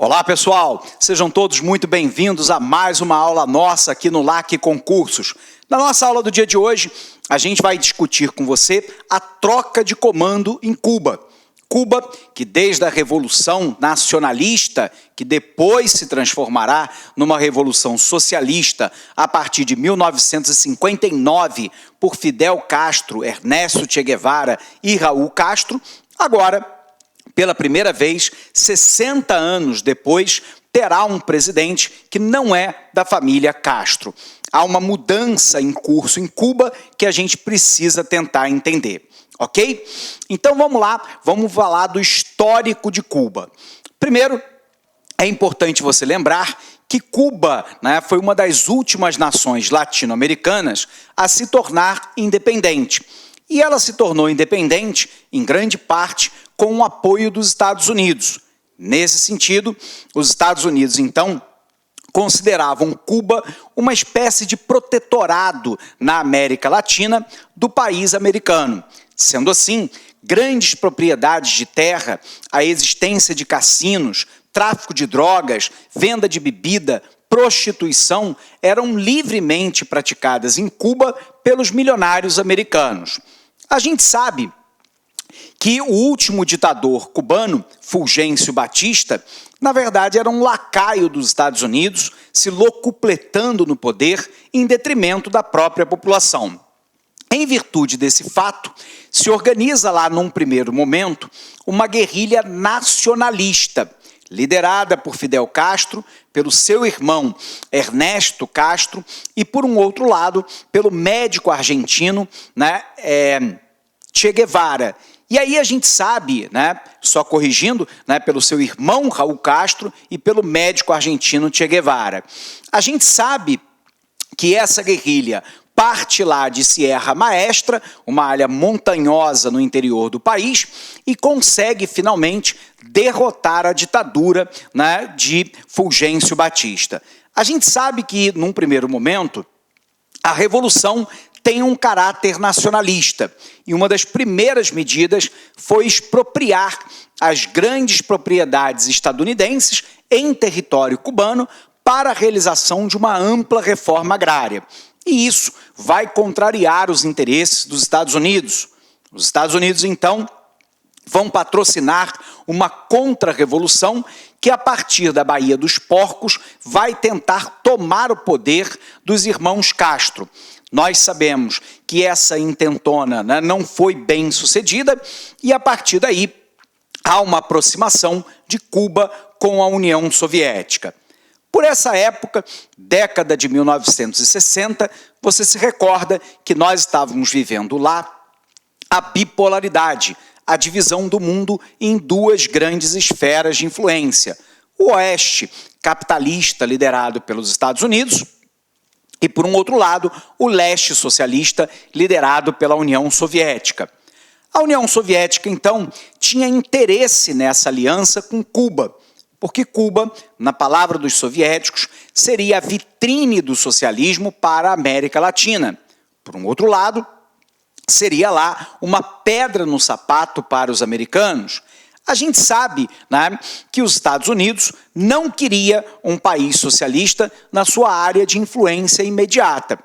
Olá, pessoal! Sejam todos muito bem-vindos a mais uma aula nossa aqui no LAC Concursos. Na nossa aula do dia de hoje, a gente vai discutir com você a troca de comando em Cuba. Cuba, que desde a Revolução Nacionalista, que depois se transformará numa Revolução Socialista a partir de 1959, por Fidel Castro, Ernesto Che Guevara e Raul Castro, agora, pela primeira vez, 60 anos depois, terá um presidente que não é da família Castro. Há uma mudança em curso em Cuba que a gente precisa tentar entender. Ok? Então vamos lá, vamos falar do histórico de Cuba. Primeiro, é importante você lembrar que Cuba, foi uma das últimas nações latino-americanas a se tornar independente. E ela se tornou independente, em grande parte, com o apoio dos Estados Unidos. Nesse sentido, os Estados Unidos, então, consideravam Cuba uma espécie de protetorado na América Latina do país americano. Sendo assim, grandes propriedades de terra, a existência de cassinos, tráfico de drogas, venda de bebida, prostituição eram livremente praticadas em Cuba pelos milionários americanos. A gente sabe que o último ditador cubano, Fulgêncio Batista, na verdade era um lacaio dos Estados Unidos, se locupletando no poder em detrimento da própria população. Em virtude desse fato, se organiza lá num primeiro momento uma guerrilha nacionalista, liderada por Fidel Castro, pelo seu irmão Ernesto Castro e, por um outro lado, pelo médico argentino Che Guevara. E aí a gente sabe, só corrigindo, pelo seu irmão Raul Castro e pelo médico argentino Che Guevara. A gente sabe que essa guerrilha parte lá de Sierra Maestra, uma área montanhosa no interior do país, e consegue finalmente derrotar a ditadura de Fulgêncio Batista. A gente sabe que, num primeiro momento, a revolução tem um caráter nacionalista, e uma das primeiras medidas foi expropriar as grandes propriedades estadunidenses em território cubano para a realização de uma ampla reforma agrária. E isso vai contrariar os interesses dos Estados Unidos. Os Estados Unidos, então, vão patrocinar uma contra-revolução que, a partir da Baía dos Porcos, vai tentar tomar o poder dos irmãos Castro. Nós sabemos que essa intentona não foi bem sucedida e, a partir daí, há uma aproximação de Cuba com a União Soviética. Por essa época, década de 1960, você se recorda que nós estávamos vivendo lá a bipolaridade, a divisão do mundo em duas grandes esferas de influência. O Oeste capitalista, liderado pelos Estados Unidos, e, por um outro lado, o Leste socialista, liderado pela União Soviética. A União Soviética, então, tinha interesse nessa aliança com Cuba, porque Cuba, na palavra dos soviéticos, seria a vitrine do socialismo para a América Latina. Por um outro lado, seria lá uma pedra no sapato para os americanos. A gente sabe que os Estados Unidos não queria um país socialista na sua área de influência imediata.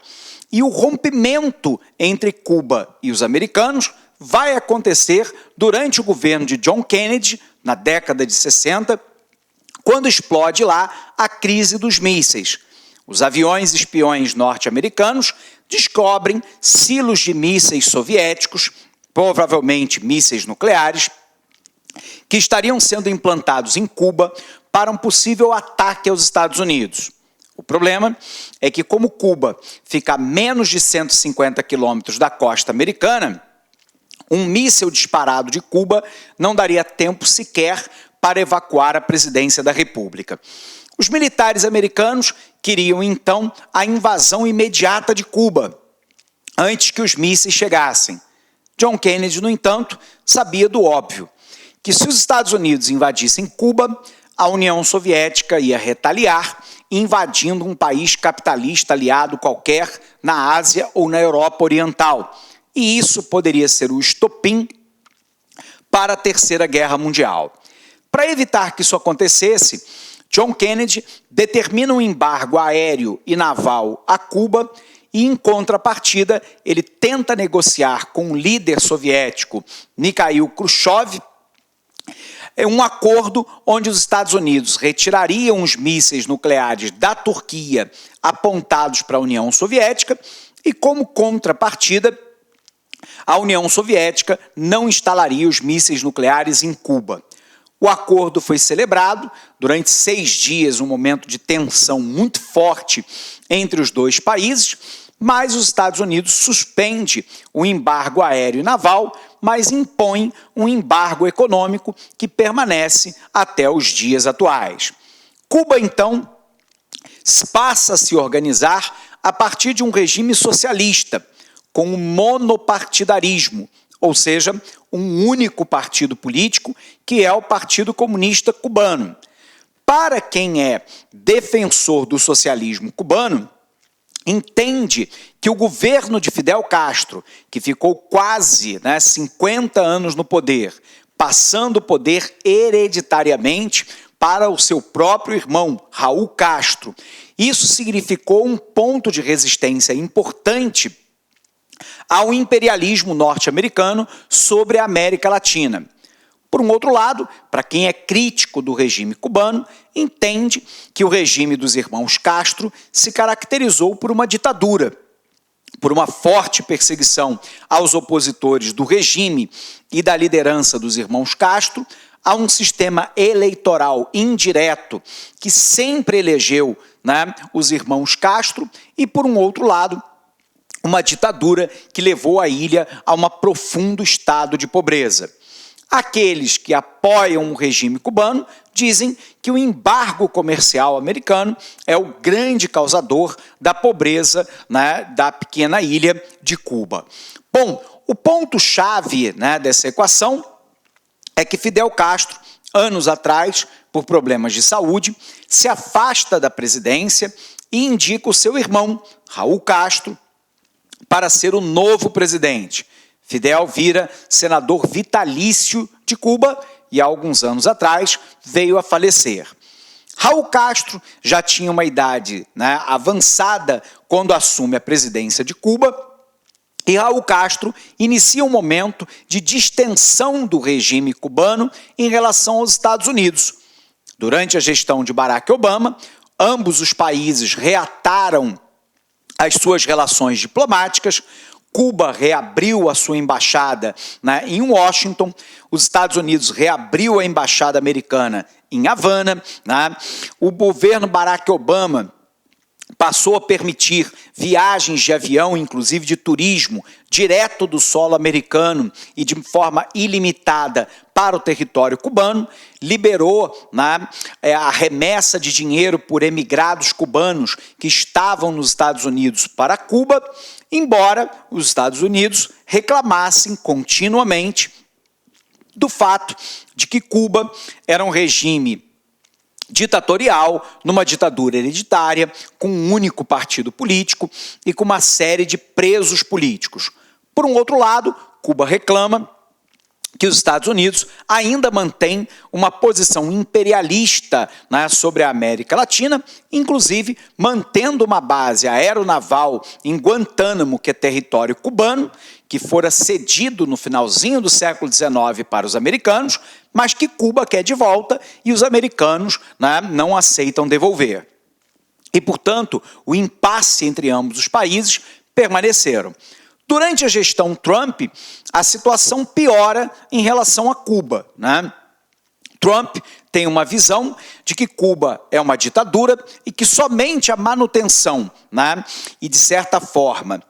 E o rompimento entre Cuba e os americanos vai acontecer durante o governo de John Kennedy, na década de 60, quando explode lá a crise dos mísseis. Os aviões espiões norte-americanos descobrem silos de mísseis soviéticos, provavelmente mísseis nucleares, que estariam sendo implantados em Cuba para um possível ataque aos Estados Unidos. O problema é que, como Cuba fica a menos de 150 quilômetros da costa americana, um míssil disparado de Cuba não daria tempo sequer para evacuar a presidência da República. Os militares americanos queriam, então, a invasão imediata de Cuba, antes que os mísseis chegassem. John Kennedy, no entanto, sabia do óbvio, que se os Estados Unidos invadissem Cuba, a União Soviética ia retaliar, invadindo um país capitalista aliado qualquer na Ásia ou na Europa Oriental. E isso poderia ser o estopim para a Terceira Guerra Mundial. Para evitar que isso acontecesse, John Kennedy determina um embargo aéreo e naval a Cuba e, em contrapartida, ele tenta negociar com o líder soviético Mikhail Khrushchev um acordo onde os Estados Unidos retirariam os mísseis nucleares da Turquia apontados para a União Soviética e, como contrapartida, a União Soviética não instalaria os mísseis nucleares em Cuba. O acordo foi celebrado durante 6 dias, um momento de tensão muito forte entre os dois países, mas os Estados Unidos suspende o embargo aéreo e naval, mas impõe um embargo econômico que permanece até os dias atuais. Cuba, então, passa a se organizar a partir de um regime socialista, com o monopartidarismo, ou seja, um único partido político, que é o Partido Comunista Cubano. Para quem é defensor do socialismo cubano, entende que o governo de Fidel Castro, que ficou quase 50 anos no poder, passando o poder hereditariamente para o seu próprio irmão, Raul Castro, isso significou um ponto de resistência importante ao imperialismo norte-americano sobre a América Latina. Por um outro lado, para quem é crítico do regime cubano, entende que o regime dos irmãos Castro se caracterizou por uma ditadura, por uma forte perseguição aos opositores do regime e da liderança dos irmãos Castro, a um sistema eleitoral indireto que sempre elegeu os irmãos Castro e, por um outro lado, uma ditadura que levou a ilha a um profundo estado de pobreza. Aqueles que apoiam o regime cubano dizem que o embargo comercial americano é o grande causador da pobreza da pequena ilha de Cuba. Bom, o ponto-chave dessa equação é que Fidel Castro, anos atrás, por problemas de saúde, se afasta da presidência e indica o seu irmão, Raul Castro, para ser o novo presidente. Fidel vira senador vitalício de Cuba e, há alguns anos atrás, veio a falecer. Raul Castro já tinha uma idade avançada quando assume a presidência de Cuba, e Raul Castro inicia um momento de distensão do regime cubano em relação aos Estados Unidos. Durante a gestão de Barack Obama, ambos os países reataram as suas relações diplomáticas. Cuba reabriu a sua embaixada em Washington, os Estados Unidos reabriu a embaixada americana em Havana, o governo Barack Obama passou a permitir viagens de avião, inclusive de turismo, direto do solo americano e de forma ilimitada para o território cubano, liberou a remessa de dinheiro por emigrados cubanos que estavam nos Estados Unidos para Cuba, embora os Estados Unidos reclamassem continuamente do fato de que Cuba era um regime ditatorial, numa ditadura hereditária, com um único partido político e com uma série de presos políticos. Por um outro lado, Cuba reclama que os Estados Unidos ainda mantêm uma posição imperialista sobre a América Latina, inclusive mantendo uma base aeronaval em Guantánamo, que é território cubano, que fora cedido no finalzinho do século XIX para os americanos, mas que Cuba quer de volta e os americanos não aceitam devolver. E, portanto, o impasse entre ambos os países permaneceram. Durante a gestão Trump, a situação piora em relação a Cuba. Trump tem uma visão de que Cuba é uma ditadura e que somente a manutenção e, de certa forma,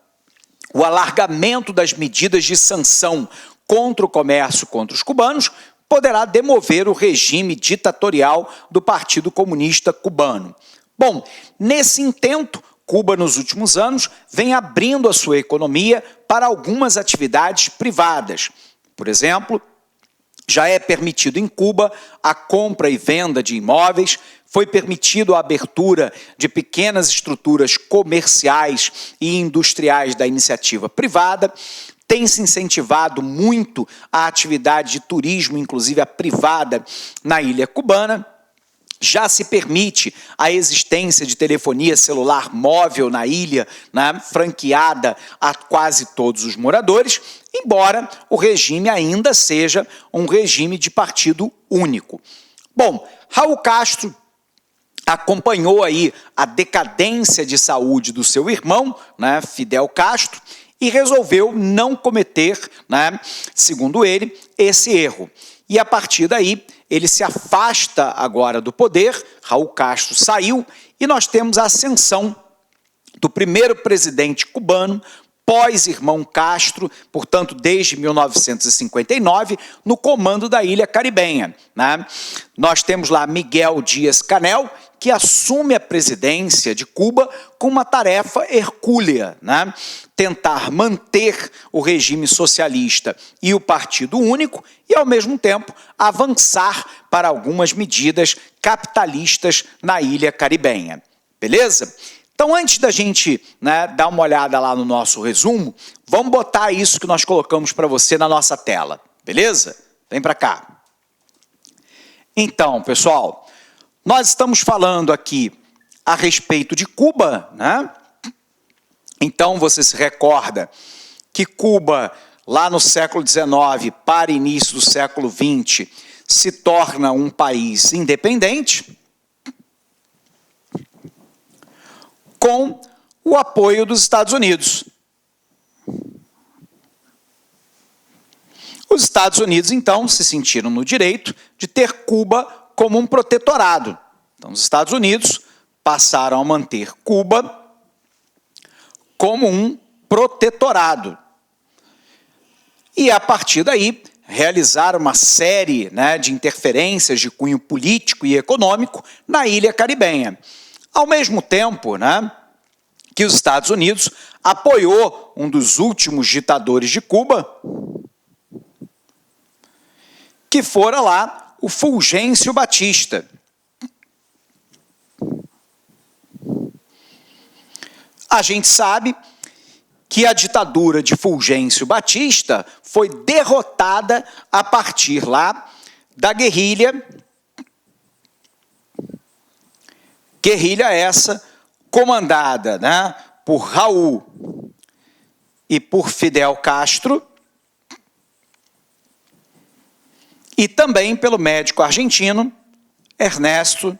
o alargamento das medidas de sanção contra o comércio contra os cubanos poderá demover o regime ditatorial do Partido Comunista Cubano. Bom, nesse intento, Cuba, nos últimos anos, vem abrindo a sua economia para algumas atividades privadas. Por exemplo, já é permitido em Cuba a compra e venda de imóveis, foi permitido a abertura de pequenas estruturas comerciais e industriais da iniciativa privada, tem se incentivado muito a atividade de turismo, inclusive a privada, na ilha cubana. já se permite a existência de telefonia celular móvel na ilha, né, franqueada a quase todos os moradores, embora o regime ainda seja um regime de partido único. Bom, Raul Castro acompanhou aí a decadência de saúde do seu irmão, né, Fidel Castro, e resolveu não cometer, né, segundo ele, esse erro. E a partir daí, ele se afasta agora do poder, Raul Castro saiu, e nós temos a ascensão do primeiro presidente cubano, pós-irmão Castro, portanto, desde 1959, no comando da ilha caribenha, né? Nós temos lá Miguel Díaz-Canel, que assume a presidência de Cuba com uma tarefa hercúlea, né? Tentar manter o regime socialista e o Partido Único e, ao mesmo tempo, avançar para algumas medidas capitalistas na ilha caribenha. Beleza? Então, antes da gente, né, dar uma olhada lá no nosso resumo, vamos botar isso que nós colocamos para você na nossa tela, beleza? Vem para cá. Então, pessoal, nós estamos falando aqui a respeito de Cuba, né? Então, você se recorda que Cuba, lá no século XIX para início do século XX, se torna um país independente, com o apoio dos Estados Unidos. Os Estados Unidos, então, se sentiram no direito de ter Cuba como um protetorado. Então, os Estados Unidos passaram a manter Cuba como um protetorado. E, a partir daí, realizaram uma série, né, de interferências de cunho político e econômico na ilha caribenha. Ao mesmo tempo, né, que os Estados Unidos apoiou um dos últimos ditadores de Cuba, que fora lá o Fulgêncio Batista. A gente sabe que a ditadura de Fulgêncio Batista foi derrotada a partir lá da guerrilha essa comandada, né, por Raul e por Fidel Castro, e também pelo médico argentino Ernesto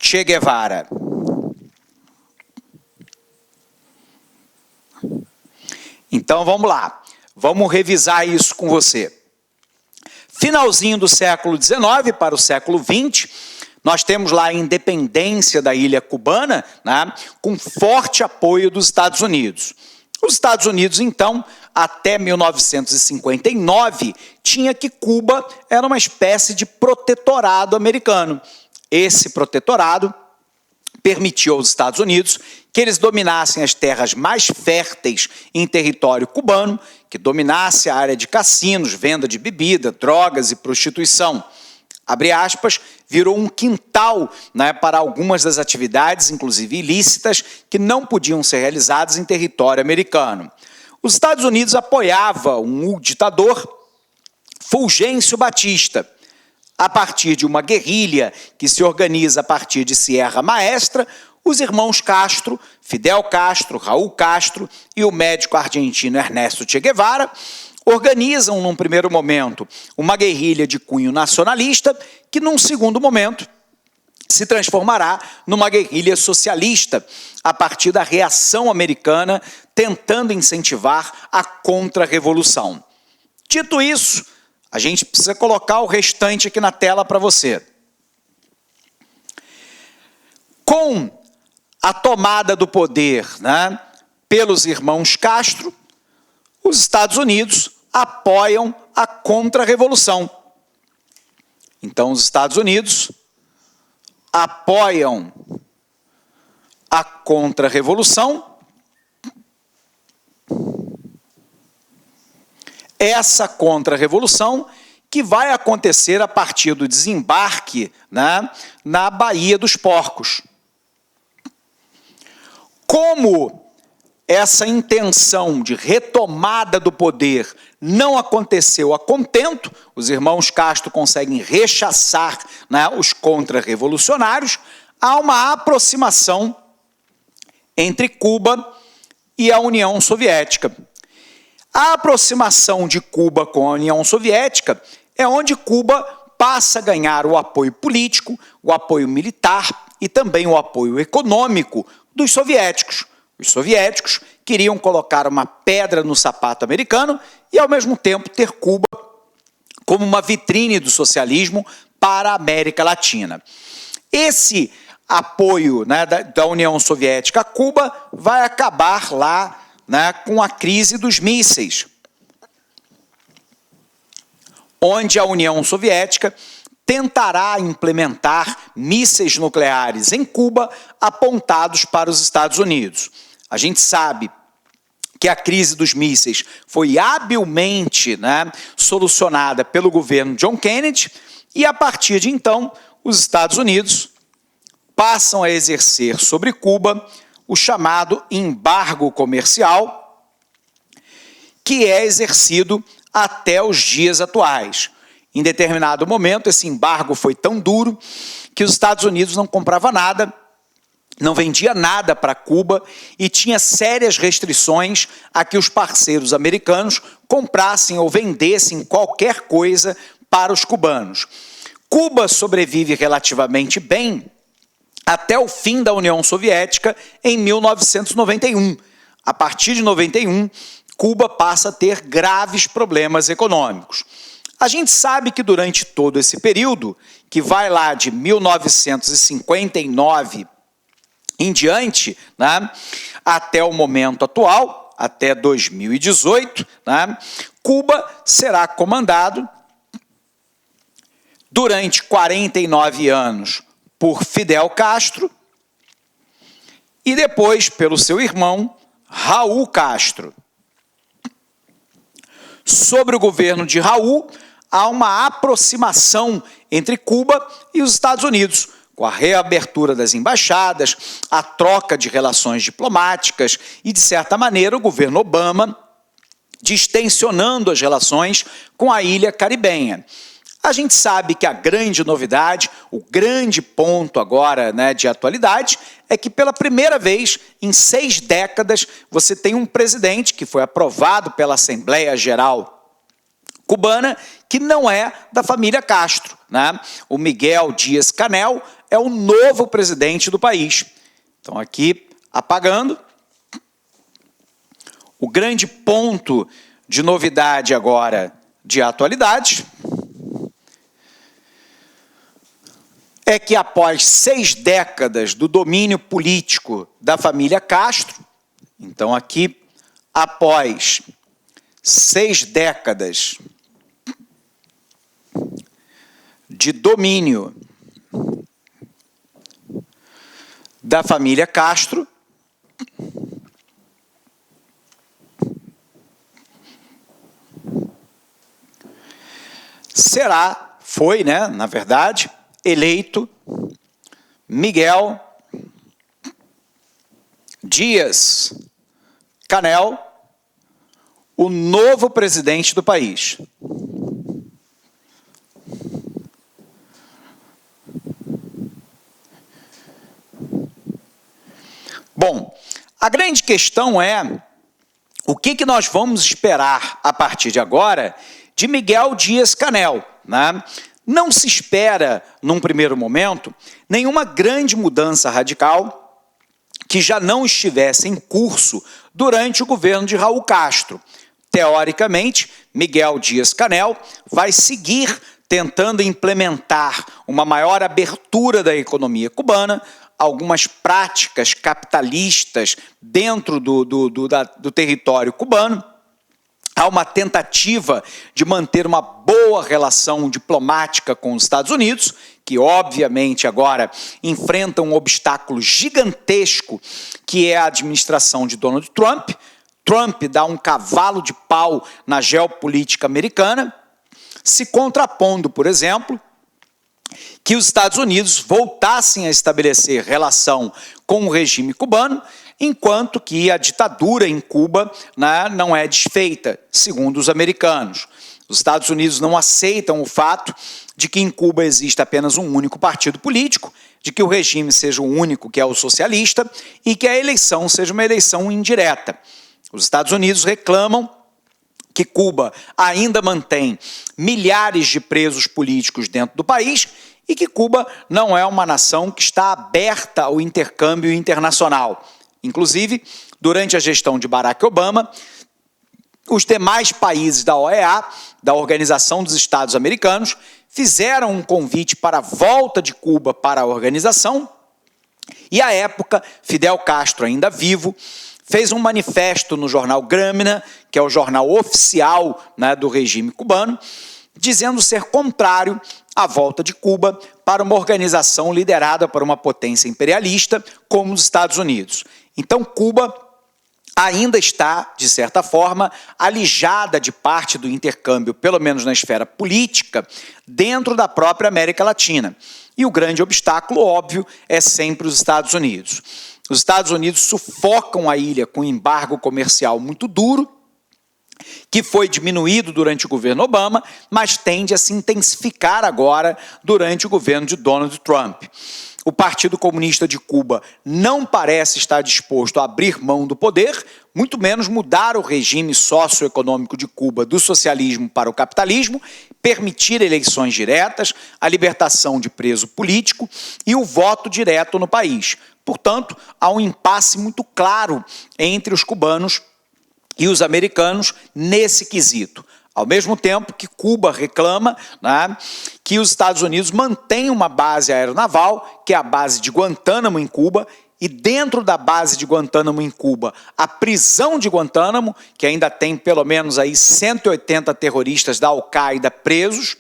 Che Guevara. Então vamos lá, vamos revisar isso com você. Finalzinho do século XIX para o século XX, nós temos lá a independência da ilha cubana, né, com forte apoio dos Estados Unidos. Os Estados Unidos, então, até 1959, tinha que Cuba era uma espécie de protetorado americano. Esse protetorado permitiu aos Estados Unidos que eles dominassem as terras mais férteis em território cubano, que dominasse a área de cassinos, venda de bebida, drogas e prostituição. Abre aspas, virou um quintal, né, para algumas das atividades, inclusive ilícitas, que não podiam ser realizadas em território americano. Os Estados Unidos apoiavam um ditador, Fulgêncio Batista, a partir de uma guerrilha que se organiza a partir de Sierra Maestra, os irmãos Castro, Fidel Castro, Raul Castro e o médico argentino Ernesto Che Guevara, organizam, num primeiro momento, uma guerrilha de cunho nacionalista, que, num segundo momento, se transformará numa guerrilha socialista, a partir da reação americana, tentando incentivar a contra-revolução. Dito isso, a gente precisa colocar o restante aqui na tela para você. Com a tomada do poder, né, pelos irmãos Castro, os Estados Unidos apoiam a contra-revolução. Então, os Estados Unidos apoiam a contra-revolução. Essa contra-revolução que vai acontecer a partir do desembarque, né, na Baía dos Porcos. Como essa intenção de retomada do poder não aconteceu a contento, os irmãos Castro conseguem rechaçar, né, os contra-revolucionários, há uma aproximação entre Cuba e a União Soviética. A aproximação de Cuba com a União Soviética é onde Cuba passa a ganhar o apoio político, o apoio militar e também o apoio econômico dos soviéticos. Os soviéticos queriam colocar uma pedra no sapato americano e, ao mesmo tempo, ter Cuba como uma vitrine do socialismo para a América Latina. Esse apoio, né, da União Soviética a Cuba vai acabar lá, né, com a crise dos mísseis, onde a União Soviética tentará implementar mísseis nucleares em Cuba apontados para os Estados Unidos. A gente sabe que a crise dos mísseis foi habilmente, né, solucionada pelo governo John Kennedy e, a partir de então, os Estados Unidos passam a exercer sobre Cuba o chamado embargo comercial, que é exercido até os dias atuais. Em determinado momento, esse embargo foi tão duro que os Estados Unidos não compravam nada, não vendia nada para Cuba e tinha sérias restrições a que os parceiros americanos comprassem ou vendessem qualquer coisa para os cubanos. Cuba sobrevive relativamente bem até o fim da União Soviética em 1991. A partir de 91, Cuba passa a ter graves problemas econômicos. A gente sabe que durante todo esse período, que vai lá de 1959 em diante, né, até o momento atual, até 2018, né, Cuba será comandado durante 49 anos por Fidel Castro e depois pelo seu irmão Raul Castro. Sobre o governo de Raul, há uma aproximação entre Cuba e os Estados Unidos, com a reabertura das embaixadas, a troca de relações diplomáticas e, de certa maneira, o governo Obama distensionando as relações com a ilha caribenha. A gente sabe que a grande novidade, o grande ponto agora, né, de atualidade, é que pela primeira vez em 6 décadas você tem um presidente que foi aprovado pela Assembleia Geral cubana, que não é da família Castro, né? O Miguel Díaz-Canel é o novo presidente do país. Então, aqui, apagando. O grande ponto de novidade agora, de atualidade, é que após 6 décadas do domínio político da família Castro, então aqui, após 6 décadas de domínio da família Castro, foi, né, na verdade, eleito Miguel Díaz-Canel, o novo presidente do país. Bom, a grande questão é o que nós vamos esperar a partir de agora de Miguel Díaz-Canel, né? Não se espera, num primeiro momento, nenhuma grande mudança radical que já não estivesse em curso durante o governo de Raul Castro. Teoricamente, Miguel Díaz-Canel vai seguir tentando implementar uma maior abertura da economia cubana, algumas práticas capitalistas dentro do território cubano. Há uma tentativa de manter uma boa relação diplomática com os Estados Unidos, que obviamente agora enfrenta um obstáculo gigantesco, que é a administração de Donald Trump. Trump dá um cavalo de pau na geopolítica americana, se contrapondo, por exemplo, que os Estados Unidos voltassem a estabelecer relação com o regime cubano, enquanto que a ditadura em Cuba, né, não é desfeita, segundo os americanos. Os Estados Unidos não aceitam o fato de que em Cuba existe apenas um único partido político, de que o regime seja o único que é o socialista e que a eleição seja uma eleição indireta. Os Estados Unidos reclamam que Cuba ainda mantém milhares de presos políticos dentro do país e que Cuba não é uma nação que está aberta ao intercâmbio internacional. Inclusive, durante a gestão de Barack Obama, os demais países da OEA, da Organização dos Estados Americanos, fizeram um convite para a volta de Cuba para a organização e, à época, Fidel Castro, ainda vivo, fez um manifesto no jornal Gramina, que é o jornal oficial, né, do regime cubano, dizendo ser contrário à volta de Cuba para uma organização liderada por uma potência imperialista como os Estados Unidos. Então, Cuba ainda está, de certa forma, alijada de parte do intercâmbio, pelo menos na esfera política, dentro da própria América Latina. E o grande obstáculo, óbvio, é sempre os Estados Unidos. Os Estados Unidos sufocam a ilha com um embargo comercial muito duro, que foi diminuído durante o governo Obama, mas tende a se intensificar agora durante o governo de Donald Trump. O Partido Comunista de Cuba não parece estar disposto a abrir mão do poder, muito menos mudar o regime socioeconômico de Cuba do socialismo para o capitalismo, permitir eleições diretas, a libertação de preso político e o voto direto no país. Portanto, há um impasse muito claro entre os cubanos e os americanos nesse quesito. Ao mesmo tempo que Cuba reclama, né, que os Estados Unidos mantêm uma base aeronaval, que é a base de Guantánamo em Cuba, e dentro da base de Guantánamo em Cuba, a prisão de Guantánamo, que ainda tem pelo menos aí 180 terroristas da Al-Qaeda presos.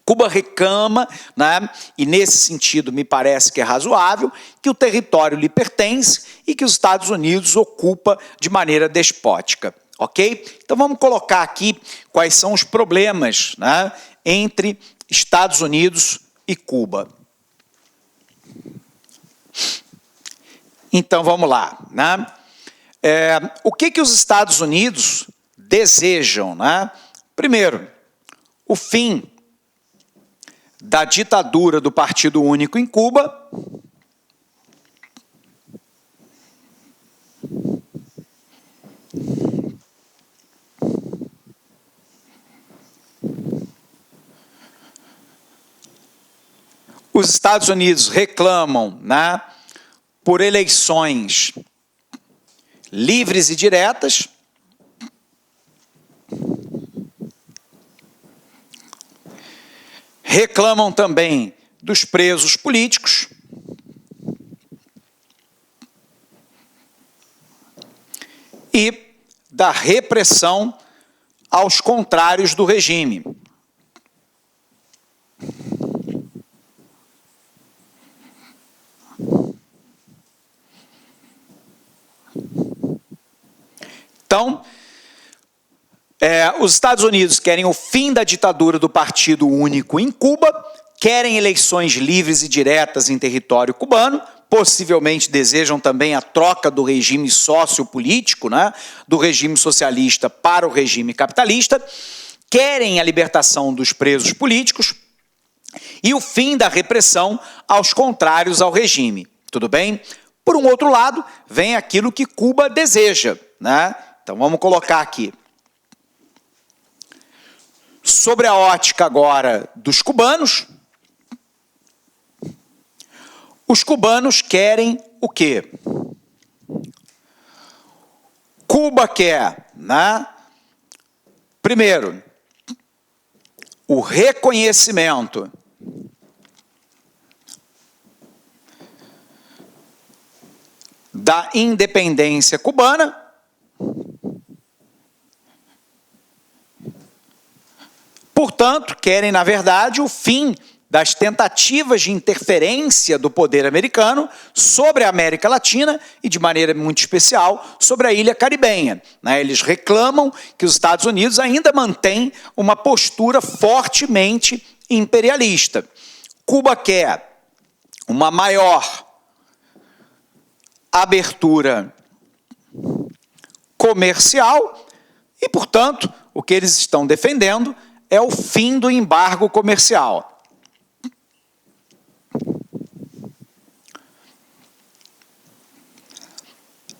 Cuba reclama, né, e nesse sentido me parece que é razoável, que o território lhe pertence e que os Estados Unidos ocupa de maneira despótica. Ok? Então vamos colocar aqui quais são os problemas, né, entre Estados Unidos e Cuba. Então vamos lá. Né? O que os Estados Unidos desejam? Né? Primeiro, o fim da ditadura do Partido Único em Cuba. Os Estados Unidos reclamam, né, por eleições livres e diretas. Reclamam também dos presos políticos. E da repressão aos contrários do regime. Então, os Estados Unidos querem o fim da ditadura do Partido Único em Cuba, querem eleições livres e diretas em território cubano, possivelmente desejam também a troca do regime sociopolítico, né, do regime socialista para o regime capitalista, querem a libertação dos presos políticos e o fim da repressão aos contrários ao regime. Tudo bem? Por um outro lado, vem aquilo que Cuba deseja, né? Então vamos colocar aqui. Sobre a ótica agora dos cubanos, os cubanos querem o quê? Cuba quer, né? Primeiro, o reconhecimento da independência cubana. Portanto, querem, na verdade, o fim das tentativas de interferência do poder americano sobre a América Latina e, de maneira muito especial, sobre a ilha caribenha. Eles reclamam que os Estados Unidos ainda mantêm uma postura fortemente imperialista. Cuba quer uma maior abertura comercial e, portanto, o que eles estão defendendo é o fim do embargo comercial.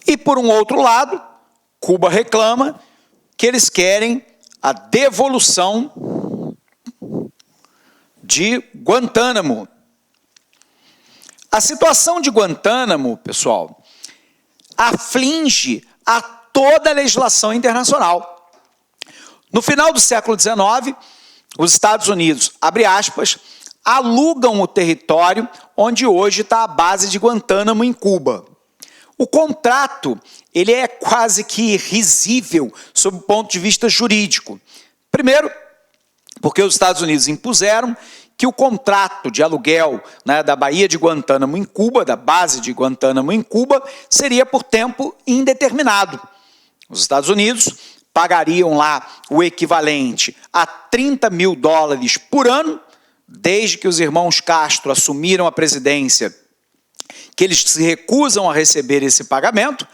E, por um outro lado, Cuba reclama que eles querem a devolução de Guantánamo. A situação de Guantánamo, pessoal, aflige a toda a legislação internacional. No final do século XIX, os Estados Unidos, abre aspas, alugam o território onde hoje está a base de Guantánamo, em Cuba. O contrato, ele é quase que risível sob o ponto de vista jurídico. Primeiro, porque os Estados Unidos impuseram que o contrato de aluguel, né, da Baía de Guantánamo em Cuba, da base de Guantánamo em Cuba, seria por tempo indeterminado. Os Estados Unidos pagariam lá o equivalente a $30 mil por ano, desde que os irmãos Castro assumiram a presidência, que eles se recusam a receber esse pagamento.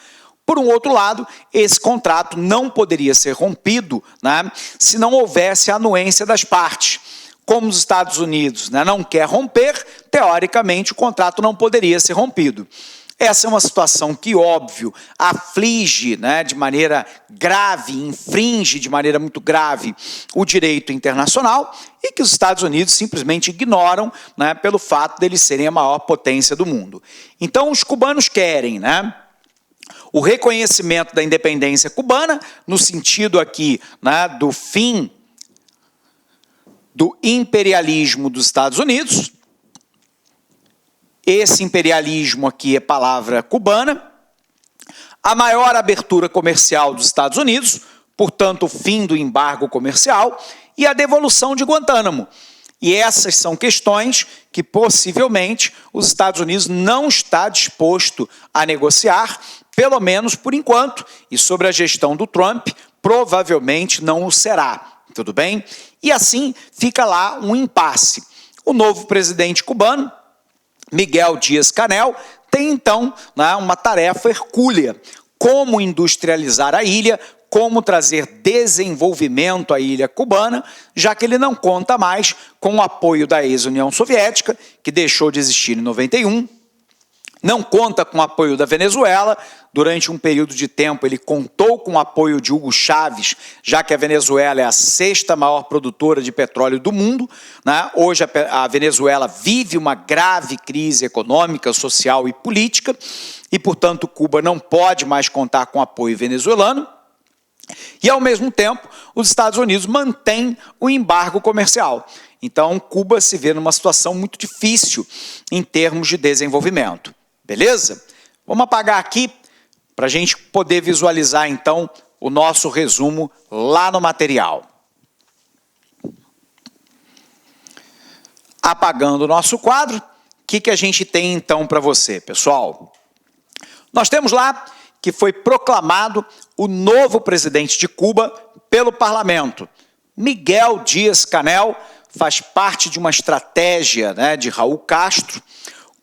Por um outro lado, esse contrato não poderia ser rompido, né, se não houvesse a anuência das partes. Como os Estados Unidos, né, não quer romper, teoricamente o contrato não poderia ser rompido. Essa é uma situação que, óbvio, aflige, né, de maneira grave, infringe de maneira muito grave o direito internacional e que os Estados Unidos simplesmente ignoram, né, pelo fato de eles serem a maior potência do mundo. Então, os cubanos querem, né, o reconhecimento da independência cubana, no sentido aqui, né, do fim do imperialismo dos Estados Unidos. Esse imperialismo aqui é palavra cubana. A maior abertura comercial dos Estados Unidos, portanto, o fim do embargo comercial e a devolução de Guantánamo. E essas são questões que, possivelmente, os Estados Unidos não está disposto a negociar, pelo menos por enquanto, e sobre a gestão do Trump, provavelmente não o será. Tudo bem? E assim fica lá um impasse. O novo presidente cubano, Miguel Díaz-Canel, tem então, né, uma tarefa hercúlea: como industrializar a ilha, como trazer desenvolvimento à ilha cubana, já que ele não conta mais com o apoio da ex-União Soviética, que deixou de existir em 91, não conta com o apoio da Venezuela. Durante um período de tempo ele contou com o apoio de Hugo Chávez, já que a Venezuela é a 6ª maior produtora de petróleo do mundo, né? Hoje a Venezuela vive uma grave crise econômica, social e política, e, portanto, Cuba não pode mais contar com o apoio venezuelano. E, ao mesmo tempo, os Estados Unidos mantêm o embargo comercial. Então, Cuba se vê numa situação muito difícil em termos de desenvolvimento. Beleza? Vamos apagar aqui para a gente poder visualizar, então, o nosso resumo lá no material. Apagando o nosso quadro, o que a gente tem, então, para você, pessoal? Nós temos lá que foi proclamado o novo presidente de Cuba pelo parlamento. Miguel Díaz-Canel faz parte de uma estratégia, né, de Raul Castro,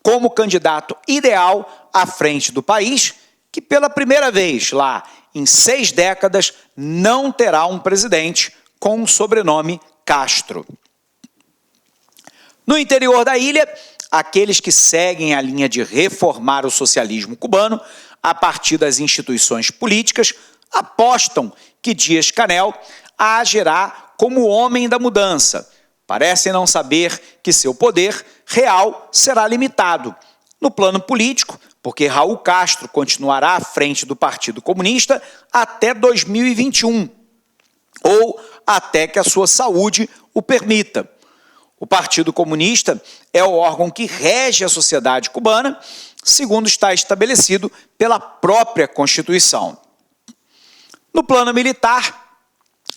como candidato ideal à frente do país, que pela primeira vez lá em 6 décadas não terá um presidente com o sobrenome Castro. No interior da ilha, aqueles que seguem a linha de reformar o socialismo cubano a partir das instituições políticas apostam que Díaz-Canel agirá como o homem da mudança. Parecem não saber que seu poder real será limitado. No plano político, porque Raul Castro continuará à frente do Partido Comunista até 2021, ou até que a sua saúde o permita. O Partido Comunista é o órgão que rege a sociedade cubana, segundo está estabelecido pela própria Constituição. No plano militar,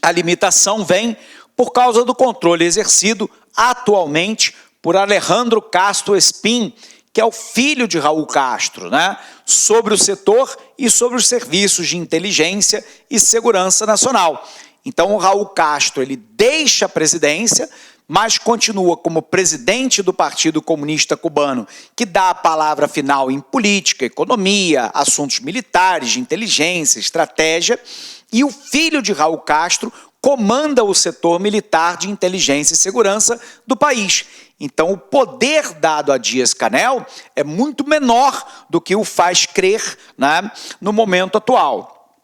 a limitação vem por causa do controle exercido atualmente por Alejandro Castro Espín, que é o filho de Raul Castro, né, sobre o setor e sobre os serviços de inteligência e segurança nacional. Então, o Raul Castro ele deixa a presidência mas continua como presidente do Partido Comunista Cubano, que dá a palavra final em política, economia, assuntos militares, de inteligência, estratégia, e o filho de Raul Castro comanda o setor militar de inteligência e segurança do país. Então, o poder dado a Díaz-Canel é muito menor do que o faz crer, né, no momento atual.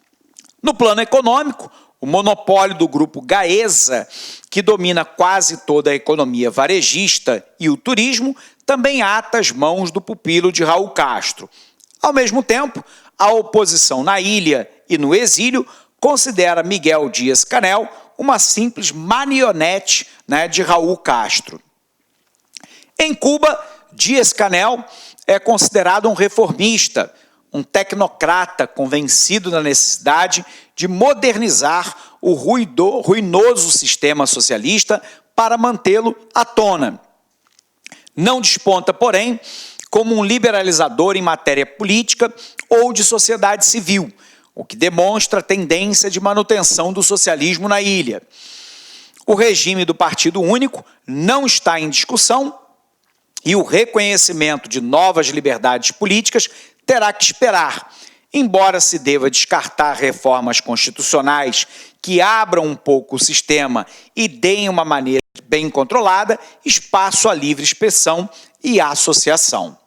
No plano econômico, o monopólio do grupo Gaesa, que domina quase toda a economia varejista e o turismo, também ata as mãos do pupilo de Raul Castro. Ao mesmo tempo, a oposição na ilha e no exílio considera Miguel Díaz-Canel uma simples marionete, né, de Raul Castro. Em Cuba, Díaz-Canel é considerado um reformista, um tecnocrata convencido da necessidade de modernizar o ruinoso sistema socialista para mantê-lo à tona. Não desponta, porém, como um liberalizador em matéria política ou de sociedade civil, o que demonstra a tendência de manutenção do socialismo na ilha. O regime do Partido Único não está em discussão e o reconhecimento de novas liberdades políticas terá que esperar, embora se deva descartar reformas constitucionais que abram um pouco o sistema e deem uma maneira bem controlada espaço à livre expressão e associação.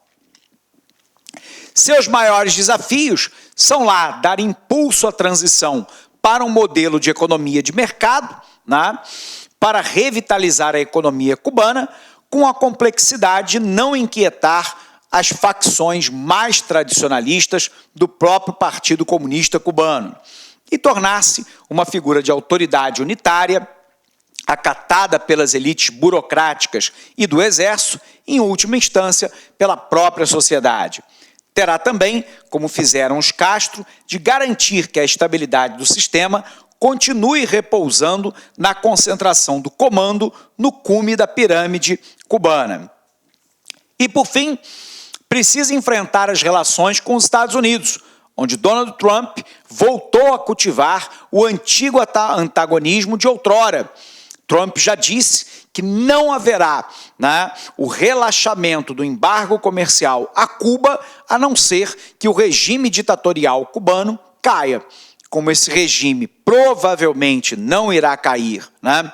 Seus maiores desafios são lá dar impulso à transição para um modelo de economia de mercado, né, para revitalizar a economia cubana, com a complexidade de não inquietar as facções mais tradicionalistas do próprio Partido Comunista Cubano e tornar-se uma figura de autoridade unitária, acatada pelas elites burocráticas e do exército, em última instância, pela própria sociedade. Terá também, como fizeram os Castro, de garantir que a estabilidade do sistema continue repousando na concentração do comando no cume da pirâmide cubana. E, por fim, precisa enfrentar as relações com os Estados Unidos, onde Donald Trump voltou a cultivar o antigo antagonismo de outrora. Trump já disse que não haverá, né, o relaxamento do embargo comercial a Cuba, a não ser que o regime ditatorial cubano caia. Como esse regime provavelmente não irá cair, né,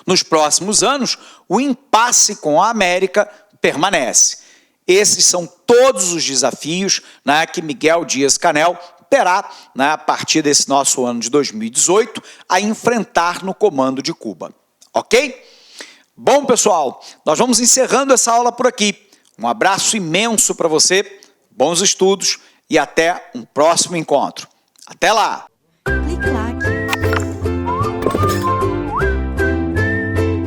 nos próximos anos, o impasse com a América permanece. Esses são todos os desafios, né, que Miguel Díaz-Canel terá, né, a partir desse nosso ano de 2018, a enfrentar no comando de Cuba. Ok? Bom, pessoal, nós vamos encerrando essa aula por aqui. Um abraço imenso para você, bons estudos e até um próximo encontro. Até lá!